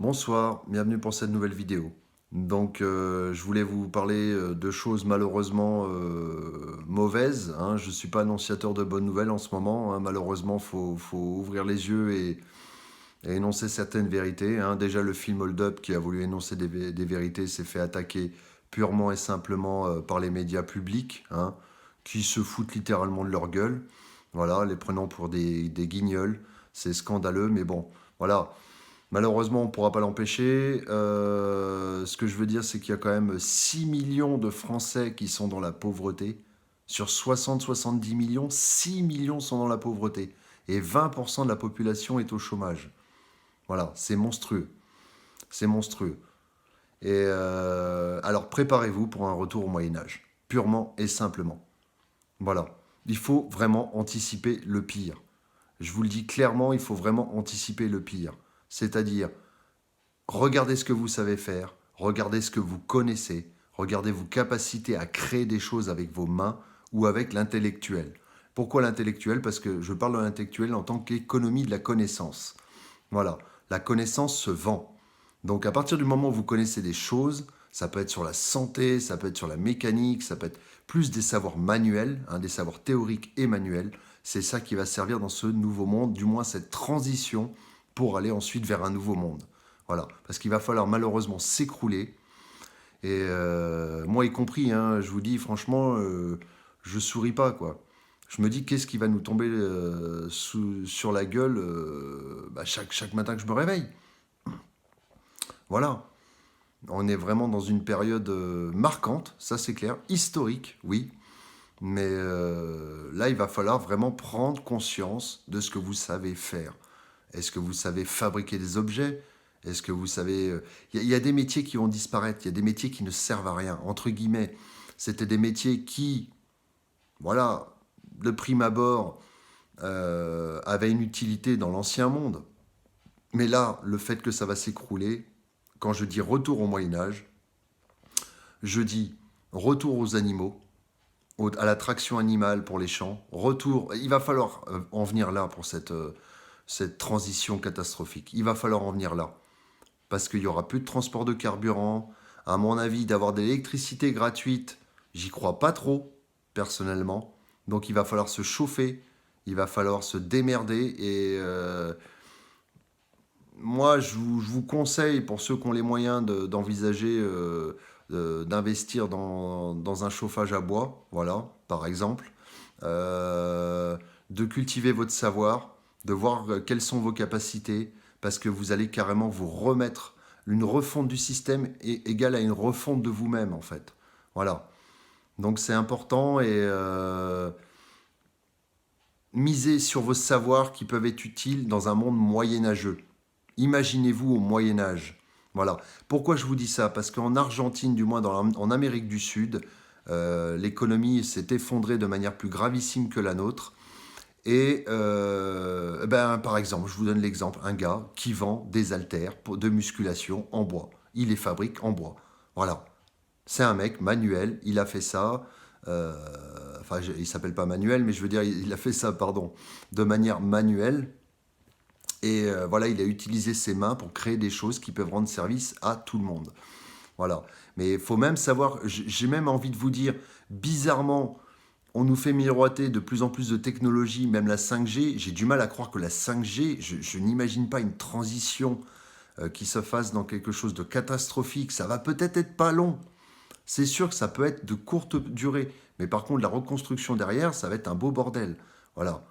Bonsoir, bienvenue pour cette nouvelle vidéo. Je voulais vous parler de choses malheureusement mauvaises, hein. Je ne suis pas annonciateur de bonnes nouvelles en ce moment, hein. Malheureusement, faut ouvrir les yeux et énoncer certaines vérités, hein. Déjà, le film Hold Up qui a voulu énoncer des vérités s'est fait attaquer purement et simplement par les médias publics, hein, qui se foutent littéralement de leur gueule. Voilà, les prenant pour des guignols. C'est scandaleux, mais bon, voilà. Malheureusement, on ne pourra pas l'empêcher. Ce que je veux dire, c'est qu'il y a quand même 6 millions de Français qui sont dans la pauvreté. Sur 60-70 millions, 6 millions sont dans la pauvreté. Et 20% de la population est au chômage. Voilà, c'est monstrueux. C'est monstrueux. Alors préparez-vous pour un retour au Moyen Âge. Purement et simplement. Voilà. Il faut vraiment anticiper le pire. Je vous le dis clairement, il faut vraiment anticiper le pire. C'est-à-dire, regardez ce que vous savez faire, regardez ce que vous connaissez, regardez vos capacités à créer des choses avec vos mains ou avec l'intellectuel. Pourquoi l'intellectuel? Parce que je parle de l'intellectuel en tant qu'économie de la connaissance. Voilà, la connaissance se vend. Donc à partir du moment où vous connaissez des choses, ça peut être sur la santé, ça peut être sur la mécanique, ça peut être plus des savoirs manuels, hein, des savoirs théoriques et manuels. C'est ça qui va servir dans ce nouveau monde, du moins cette transition pour aller ensuite vers un nouveau monde. Voilà, parce qu'il va falloir malheureusement s'écrouler. Moi y compris, hein, je vous dis franchement, je souris pas quoi. Je me dis qu'est-ce qui va nous tomber sur la gueule chaque matin que je me réveille. Voilà, on est vraiment dans une période marquante, ça c'est clair, historique, oui. Mais là, il va falloir vraiment prendre conscience de ce que vous savez faire. Est-ce que vous savez fabriquer des objets? Est-ce que vous savez... Il y a des métiers qui vont disparaître, il y a des métiers qui ne servent à rien. Entre guillemets, c'était des métiers qui, voilà, de prime abord, avaient une utilité dans l'ancien monde. Mais là, le fait que ça va s'écrouler, quand je dis retour au Moyen Âge, je dis retour aux animaux, à l'attraction animale pour les champs, retour, il va falloir en venir là pour cette transition catastrophique. Il va falloir en venir là. Parce qu'il y aura plus de transport de carburant. À mon avis, d'avoir de l'électricité gratuite, j'y crois pas trop, personnellement. Donc il va falloir se chauffer, il va falloir se démerder. Moi, je vous conseille, pour ceux qui ont les moyens d'envisager d'investir dans un chauffage à bois, voilà, par exemple, de cultiver votre savoir, de voir quelles sont vos capacités, parce que vous allez carrément vous remettre. Une refonte du système est égale à une refonte de vous-même, en fait. Voilà. Donc c'est important et misez sur vos savoirs qui peuvent être utiles dans un monde moyenâgeux. Imaginez-vous au Moyen Âge. Voilà. Pourquoi je vous dis ça? Parce qu'en Argentine, du moins en Amérique du Sud, l'économie s'est effondrée de manière plus gravissime que la nôtre. Par exemple, je vous donne l'exemple, un gars qui vend des haltères de musculation en bois. Il les fabrique en bois. Voilà. C'est un mec manuel, il a fait ça. Il s'appelle pas manuel, mais je veux dire, il a fait ça, pardon, de manière manuelle. Voilà, il a utilisé ses mains pour créer des choses qui peuvent rendre service à tout le monde. Voilà. Mais il faut même savoir, j'ai même envie de vous dire, bizarrement, on nous fait miroiter de plus en plus de technologies, même la 5G. J'ai du mal à croire que la 5G, je n'imagine pas une transition qui se fasse dans quelque chose de catastrophique. Ça va peut-être être pas long. C'est sûr que ça peut être de courte durée. Mais par contre, la reconstruction derrière, ça va être un beau bordel. Voilà.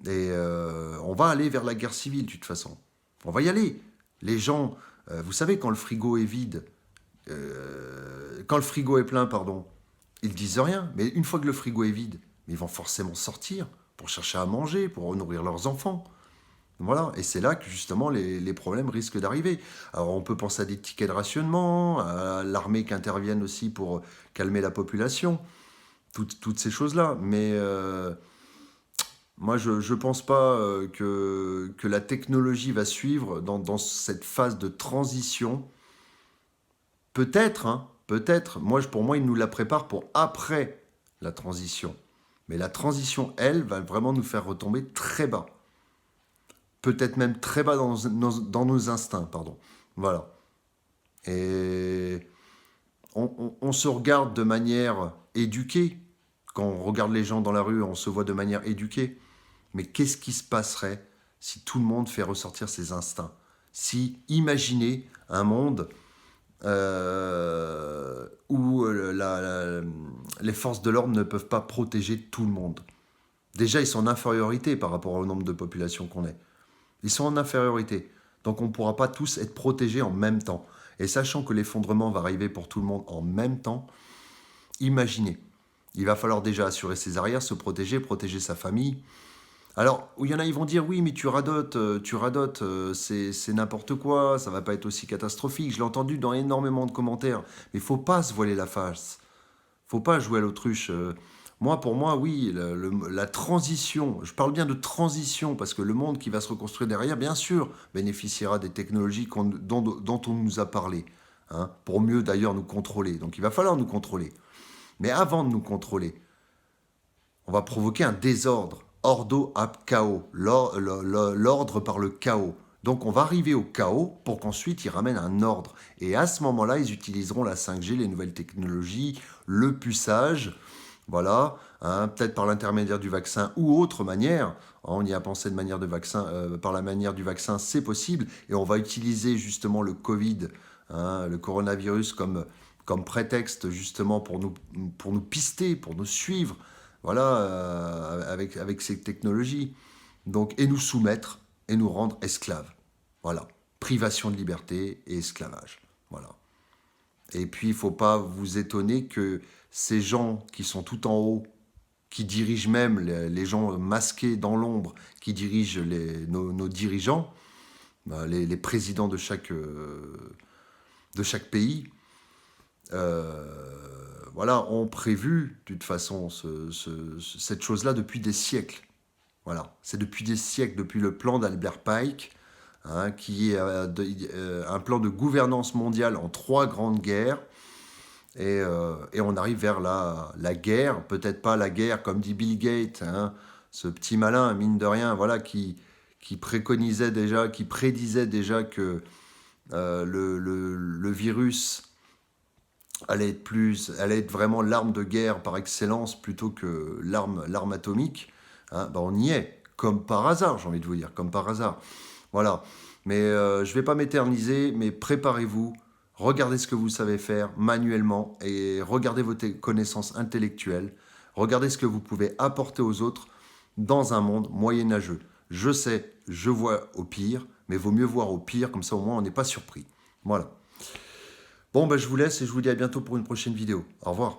On va aller vers la guerre civile, de toute façon. On va y aller. Les gens, vous savez, quand le frigo est vide, quand le frigo est plein, pardon, ils disent rien. Mais une fois que le frigo est vide, ils vont forcément sortir pour chercher à manger, pour nourrir leurs enfants. Voilà, et c'est là que justement les problèmes risquent d'arriver. Alors on peut penser à des tickets de rationnement, à l'armée qui intervienne aussi pour calmer la population, toutes ces choses-là. Mais moi, je ne pense pas que la technologie va suivre dans cette phase de transition. Peut-être, hein, peut-être. Pour moi, il nous la prépare pour après la transition. Mais la transition, elle, va vraiment nous faire retomber très bas. Peut-être même très bas dans nos instincts, pardon. Voilà. Et on se regarde de manière éduquée. Quand on regarde les gens dans la rue, on se voit de manière éduquée. Mais qu'est-ce qui se passerait si tout le monde fait ressortir ses instincts? Si, imaginez un monde où les forces de l'ordre ne peuvent pas protéger tout le monde. Déjà, ils sont en infériorité par rapport au nombre de population qu'on est. Ils sont en infériorité. Donc on ne pourra pas tous être protégés en même temps. Et sachant que l'effondrement va arriver pour tout le monde en même temps, imaginez. Il va falloir déjà assurer ses arrières, se protéger, protéger sa famille. Alors, il y en a, ils vont dire, oui, mais tu radotes, c'est n'importe quoi, ça va pas être aussi catastrophique. Je l'ai entendu dans énormément de commentaires. Mais il faut pas se voiler la face. Faut pas jouer à l'autruche. Moi, pour moi, oui, la transition, je parle bien de transition, parce que le monde qui va se reconstruire derrière, bien sûr, bénéficiera des technologies dont on nous a parlé, hein, pour mieux d'ailleurs nous contrôler. Donc il va falloir nous contrôler. Mais avant de nous contrôler, on va provoquer un désordre. Ordo ab chaos, l'ordre par le chaos. Donc on va arriver au chaos pour qu'ensuite ils ramènent un ordre. Et à ce moment-là, ils utiliseront la 5G, les nouvelles technologies, le puçage, voilà, hein, peut-être par l'intermédiaire du vaccin ou autre manière. On y a pensé de manière de vaccin, par la manière du vaccin, c'est possible. Et on va utiliser justement le Covid, hein, le coronavirus comme prétexte justement pour nous pister, pour nous suivre, voilà, avec ces technologies. Donc, et nous soumettre et nous rendre esclaves. Voilà. Privation de liberté et esclavage. Voilà. Et puis, il ne faut pas vous étonner que ces gens qui sont tout en haut, qui dirigent même les gens masqués dans l'ombre, qui dirigent nos dirigeants, les présidents de chaque pays, voilà, ont prévu, de toute façon, cette chose-là depuis des siècles. Voilà, c'est depuis des siècles, depuis le plan d'Albert Pike, hein, qui est un plan de gouvernance mondiale en 3 grandes guerres. Et on arrive vers la guerre, peut-être pas la guerre comme dit Bill Gates, hein, ce petit malin, mine de rien, voilà, qui préconisait déjà, qui prédisait déjà que le virus allait être vraiment l'arme de guerre par excellence plutôt que l'arme atomique, hein, ben on y est, comme par hasard, j'ai envie de vous dire, comme par hasard. Voilà. Mais je ne vais pas m'éterniser, mais préparez-vous, regardez ce que vous savez faire manuellement et regardez vos connaissances intellectuelles, regardez ce que vous pouvez apporter aux autres dans un monde moyenâgeux. Je sais, je vois au pire, mais vaut mieux voir au pire, comme ça au moins on n'est pas surpris. Voilà. Bon, ben, je vous laisse et je vous dis à bientôt pour une prochaine vidéo. Au revoir.